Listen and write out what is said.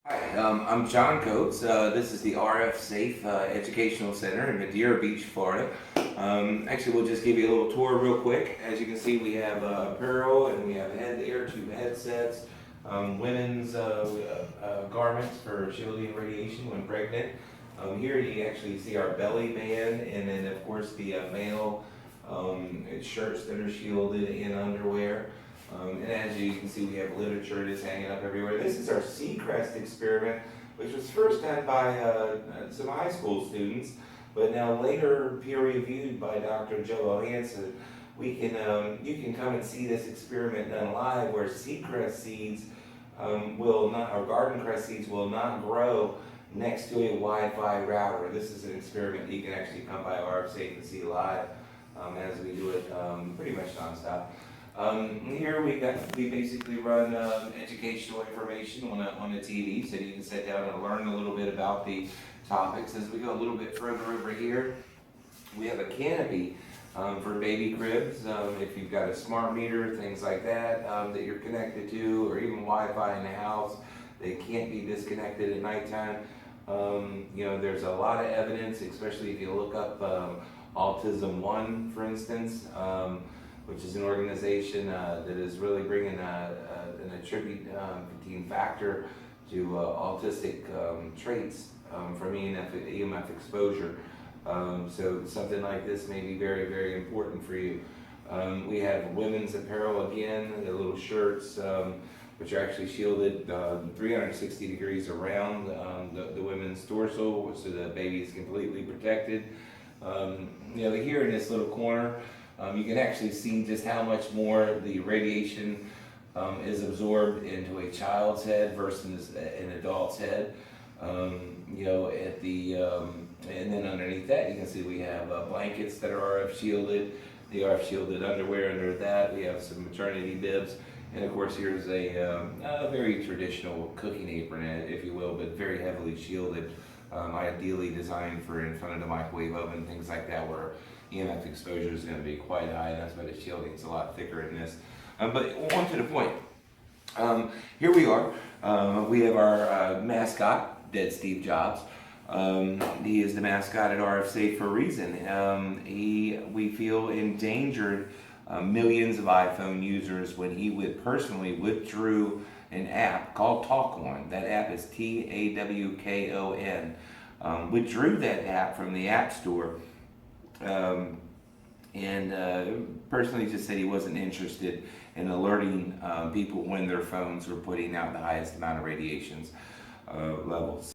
Hi, I'm John Coates. This is the RF Safe Educational Center in Madeira Beach, Florida. Actually, we'll just give you a little tour real quick. As you can see, we have apparel and we have air tube headsets, women's garments for shielding and radiation when pregnant. Here you actually see our belly band, and then of course the male shirts that are shielded and underwear. And as you can see, we have literature that's hanging up everywhere. This is our Seacrest experiment, which was first done by some high school students, but now later peer-reviewed by Dr. Joe Hansen. You can come and see this experiment done live, where Seacrest seeds will not, or garden cress seeds will not grow next to a Wi-Fi router. This is an experiment that you can actually come by RF Safe and see live as we do it pretty much nonstop. Here we basically run educational information on a TV, so you can sit down and learn a little bit about the topics. As we go a little bit further over here, we have a canopy for baby cribs. If you've got a smart meter, things like that that you're connected to, or even Wi-Fi in the house, they can't be disconnected at nighttime. There's a lot of evidence, especially if you look up Autism One, for instance, which is an organization that is really bringing an attributing factor to autistic traits from EMF exposure. So something like this may be very, very important for you. We have women's apparel again, the little shirts, which are actually shielded 360 degrees around the women's torso, so the baby is completely protected. Here in this little corner, you can actually see just how much more the radiation is absorbed into a child's head versus an adult's head. And then underneath that, you can see we have blankets that are RF shielded, the RF shielded underwear under that. We have some maternity bibs, and of course here's a very traditional cooking apron, if you will, but very heavily shielded. Ideally designed for in front of the microwave oven, things like that, where EMF exposure is going to be quite high. That's why the shielding is a lot thicker in this. But on to the point. Here we are. We have our mascot, Dead Steve Jobs. He is the mascot at RF Safe for a reason. We feel, endangered millions of iPhone users when he personally withdrew an app called TalkOn. That app is TAWKON. Withdrew that app from the App Store, and personally just said he wasn't interested in alerting people when their phones were putting out the highest amount of radiations levels.